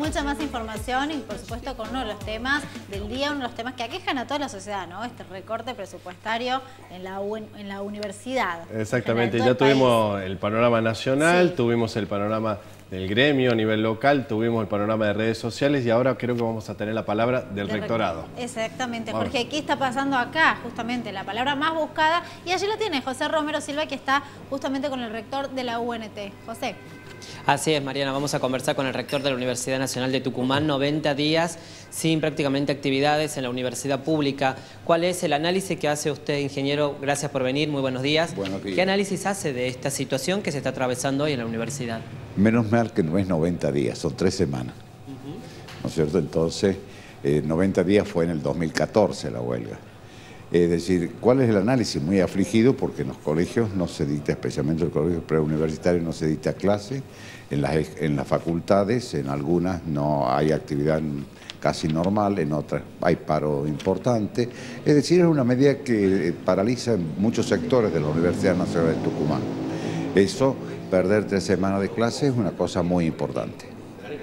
mucha más información y por supuesto con uno de los temas del día, uno de los temas que aquejan a toda la sociedad, ¿no? Este recorte presupuestario en la universidad. Exactamente, ya tuvimos el panorama nacional, tuvimos el panorama del gremio a nivel local, tuvimos el panorama de redes sociales y ahora creo que vamos a tener la palabra del rectorado. Exactamente, Jorge, ¿qué está pasando acá? Justamente la palabra más buscada, y allí lo tiene José Romero Silva, que está justamente con el rector de la UNT. José. Así es, Mariana, vamos a conversar con el rector de la Universidad Nacional de Tucumán, 90 días sin prácticamente actividades en la universidad pública. ¿Cuál es el análisis que hace usted, ingeniero? Gracias por venir, muy buenos días. Buenos días. ¿Qué análisis hace de esta situación que se está atravesando hoy en la universidad? Menos mal que no es 90 días, son 3 semanas, ¿no es cierto? Entonces, 90 días fue en el 2014 la huelga. Es decir, ¿cuál es el análisis? Muy afligido porque en los colegios no se dicta, especialmente en los colegios preuniversitarios, no se dicta clase, en las facultades, en algunas no hay actividad casi normal, en otras hay paro importante. Es decir, es una medida que paraliza muchos sectores de la Universidad Nacional de Tucumán. Eso, perder 3 semanas de clase es una cosa muy importante.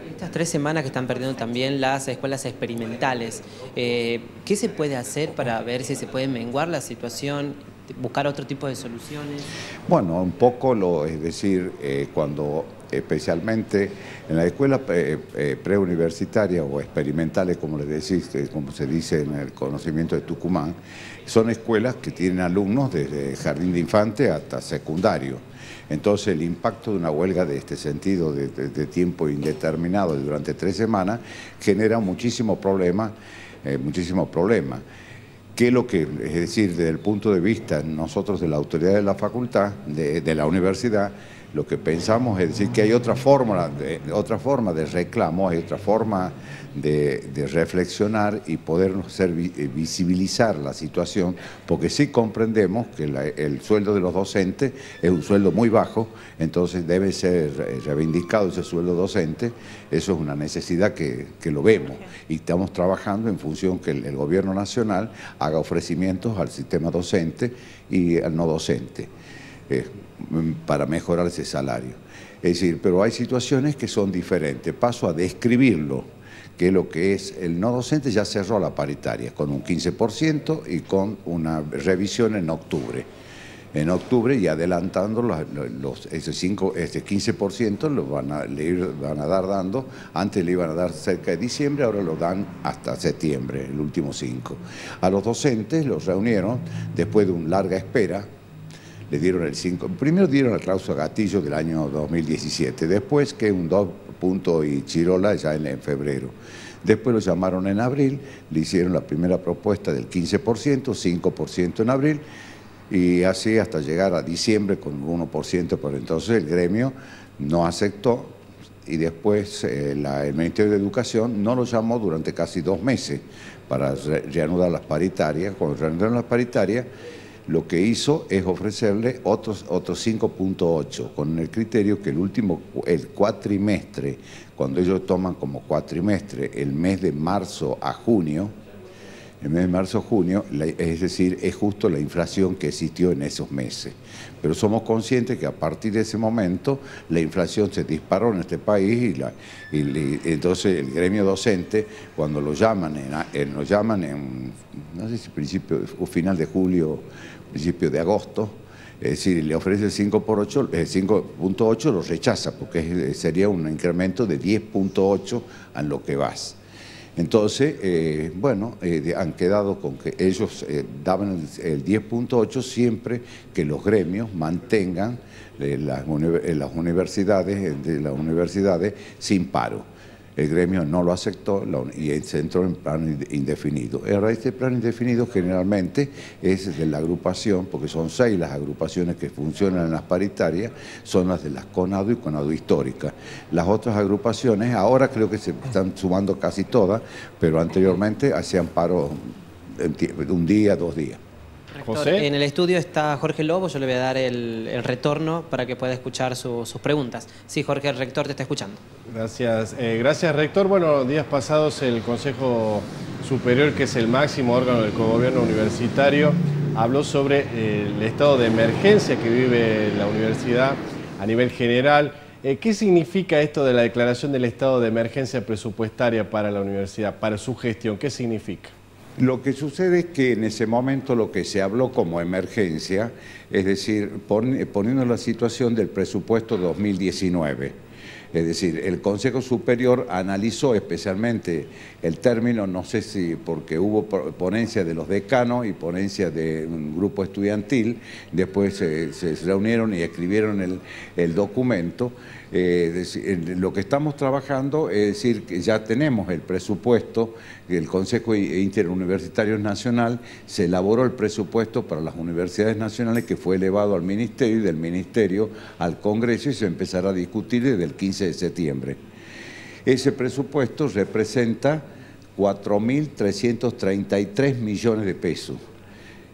Estas 3 semanas que están perdiendo también las escuelas experimentales, ¿qué se puede hacer para ver si se puede menguar la situación, buscar otro tipo de soluciones? Bueno, un poco es decir, cuando especialmente en la escuela preuniversitaria o experimentales, como les decís, como se dice en el conocimiento de Tucumán, son escuelas que tienen alumnos desde jardín de infante hasta secundario. Entonces el impacto de una huelga de este sentido, de tiempo indeterminado durante 3 semanas, genera muchísimos problemas. ¿Qué es lo que, es decir, desde el punto de vista nosotros de la autoridad de la facultad, de la universidad, lo que pensamos es decir que hay otra forma de reclamo, hay otra forma de reflexionar y poder visibilizar la situación, porque sí comprendemos que el sueldo de los docentes es un sueldo muy bajo, entonces debe ser reivindicado ese sueldo docente. Eso es una necesidad que lo vemos y estamos trabajando en función que el gobierno nacional haga ofrecimientos al sistema docente y al no docente para mejorar ese salario. Es decir, pero hay situaciones que son diferentes. Paso a describirlo, que lo que es el no docente ya cerró la paritaria con un 15% y con una revisión en octubre. En octubre y adelantando ese 15% le van a dar dando, antes le iban a dar cerca de diciembre, ahora lo dan hasta septiembre, el último 5. A los docentes los reunieron después de una larga espera. Le dieron el 5, primero dieron la cláusula gatillo del año 2017, después que un 2 punto y chirola ya en febrero. Después lo llamaron en abril, le hicieron la primera propuesta del 15%, 5% en abril, y así hasta llegar a diciembre con un 1%, pero entonces el gremio no aceptó y después el Ministerio de Educación no lo llamó durante casi 2 meses para reanudar las paritarias. Cuando reanudaron las paritarias, lo que hizo es ofrecerle otros 5.8, con el criterio que el cuatrimestre, cuando ellos toman como cuatrimestre el mes de marzo a junio, es decir, es justo la inflación que existió en esos meses. Pero somos conscientes que a partir de ese momento la inflación se disparó en este país y entonces el gremio docente, cuando lo llaman no sé si principio o final de julio, principio de agosto, es decir, le ofrece el 5.8, lo rechaza porque sería un incremento de 10.8 a lo que vas. Entonces, han quedado con que ellos daban el 10.8 siempre que los gremios mantengan las universidades sin paro. El gremio no lo aceptó y se entró en plan indefinido. Ahora, este plan indefinido generalmente es de la agrupación, porque son 6 las agrupaciones que funcionan en las paritarias, son las de las CONADO y CONADO Histórica. Las otras agrupaciones, ahora creo que se están sumando casi todas, pero anteriormente hacían paro un día, 2 días. Rector, ¿José? En el estudio está Jorge Lobo, yo le voy a dar el retorno para que pueda escuchar sus preguntas. Sí, Jorge, el rector te está escuchando. Gracias, gracias rector. Bueno, días pasados el Consejo Superior, que es el máximo órgano del cogobierno universitario, habló sobre el estado de emergencia que vive la universidad a nivel general. ¿Qué significa esto de la declaración del estado de emergencia presupuestaria para la universidad, para su gestión? ¿Qué significa? Lo que sucede es que en ese momento lo que se habló como emergencia, es decir, poniendo la situación del presupuesto 2019. Es decir, el Consejo Superior analizó especialmente el término, no sé si porque hubo ponencia de los decanos y ponencia de un grupo estudiantil, después se reunieron y escribieron el documento. Lo que estamos trabajando es decir que ya tenemos el presupuesto, el Consejo Interuniversitario Nacional se elaboró el presupuesto para las universidades nacionales que fue elevado al Ministerio y del Ministerio al Congreso y se empezará a discutir desde el 15 de septiembre. Ese presupuesto representa 4.333 millones de pesos.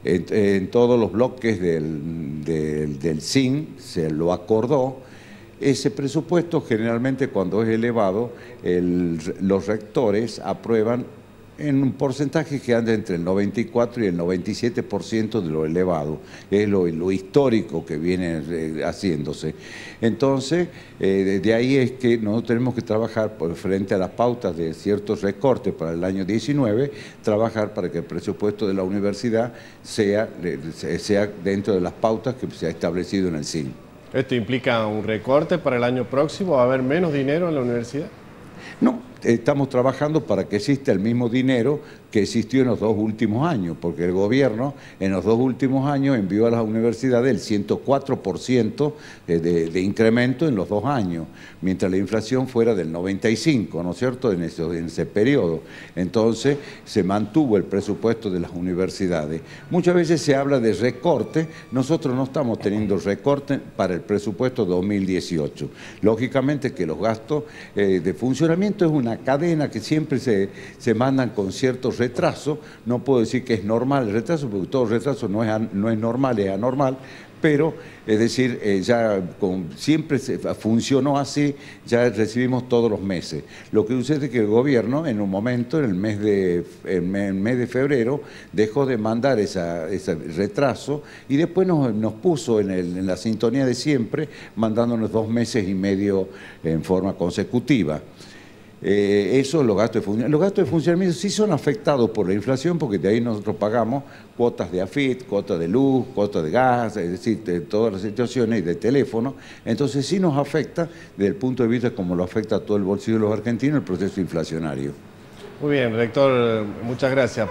En todos los bloques del CIN se lo acordó. Ese presupuesto generalmente cuando es elevado, los rectores aprueban en un porcentaje que anda entre el 94 y el 97% de lo elevado, es lo histórico que viene haciéndose. Entonces, de ahí es que nosotros tenemos que trabajar frente a las pautas de ciertos recortes para el año 19, trabajar para que el presupuesto de la universidad sea dentro de las pautas que se ha establecido en el CIN. ¿Esto implica un recorte para el año próximo? ¿Va a haber menos dinero en la universidad? No, estamos trabajando para que exista el mismo dinero que existió en los 2 últimos años, porque el gobierno en los 2 últimos años envió a las universidades el 104% de incremento en los 2 años, mientras la inflación fuera del 95%, ¿no es cierto?, en ese periodo. Entonces se mantuvo el presupuesto de las universidades. Muchas veces se habla de recorte, nosotros no estamos teniendo recorte para el presupuesto 2018. Lógicamente que los gastos de funcionamiento es una cadena que siempre se mandan con ciertos retrasos. No puedo decir que es normal el retraso, porque todo retraso no es normal, es anormal, pero es decir, siempre funcionó así, ya recibimos todos los meses. Lo que sucede es que el gobierno en un momento, en el mes de febrero, dejó de mandar ese retraso y después nos puso en la sintonía de siempre, mandándonos 2 meses y medio en forma consecutiva. Eso, los gastos de funcionamiento sí son afectados por la inflación, porque de ahí nosotros pagamos cuotas de AFIT, cuotas de luz, cuotas de gas, es decir, de todas las situaciones y de teléfono. Entonces sí nos afecta desde el punto de vista como lo afecta a todo el bolsillo de los argentinos el proceso inflacionario. Muy bien, rector, muchas gracias.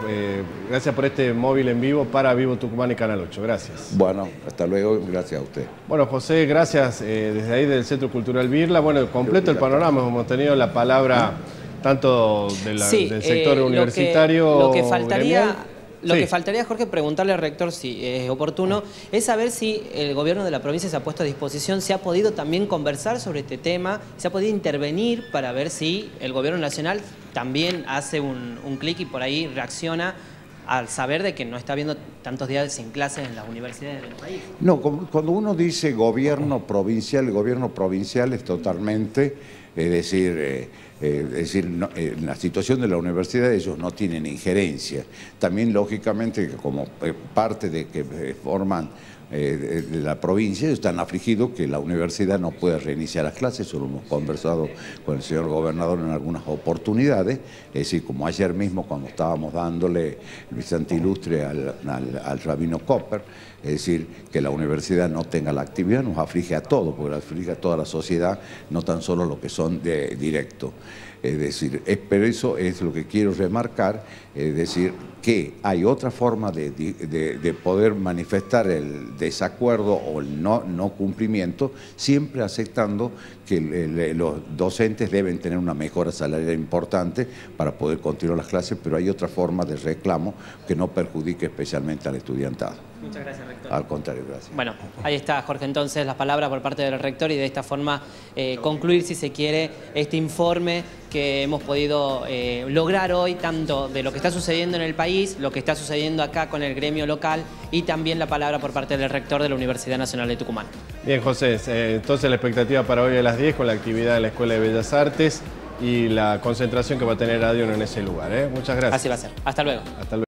Gracias por este móvil en vivo para Vivo Tucumán y Canal 8. Gracias. Bueno, hasta luego, gracias a usted. Bueno, José, gracias desde ahí del Centro Cultural Birla. Bueno, completo el panorama, hemos tenido la palabra tanto del sector universitario. Lo que faltaría... Lo que faltaría, Jorge, preguntarle al rector si es oportuno, es saber si el gobierno de la provincia se ha puesto a disposición, se ha podido también conversar sobre este tema, se ha podido intervenir para ver si el gobierno nacional también hace un clic y por ahí reacciona al saber de que no está habiendo tantos días sin clases en las universidades del país. No, cuando uno dice gobierno provincial, el gobierno provincial es totalmente, es decir, en la situación de la universidad ellos no tienen injerencia. También, lógicamente, como parte de que forman de la provincia, están afligidos que la universidad no puede reiniciar las clases. Eso lo hemos conversado con el señor gobernador en algunas oportunidades, es decir, como ayer mismo cuando estábamos dándole el Vicente Ilustre al rabino Copper, es decir, que la universidad no tenga la actividad nos aflige a todos, porque aflige a toda la sociedad, no tan solo los que son de directo. Es decir, pero eso es lo que quiero remarcar, es decir, que hay otra forma de poder manifestar el desacuerdo o el no cumplimiento, siempre aceptando que los docentes deben tener una mejora salarial importante para poder continuar las clases, pero hay otra forma de reclamo que no perjudique especialmente al estudiantado. Muchas gracias, rector. Al contrario, gracias. Bueno, ahí está, Jorge, entonces las palabras por parte del rector y de esta forma concluir, si se quiere, este informe que hemos podido lograr hoy, tanto de lo que está sucediendo en el país, lo que está sucediendo acá con el gremio local y también la palabra por parte del rector de la Universidad Nacional de Tucumán. Bien, José, entonces la expectativa para hoy a las 10 con la actividad de la Escuela de Bellas Artes y la concentración que va a tener Adion en ese lugar. Muchas gracias. Así va a ser. Hasta luego. Hasta luego.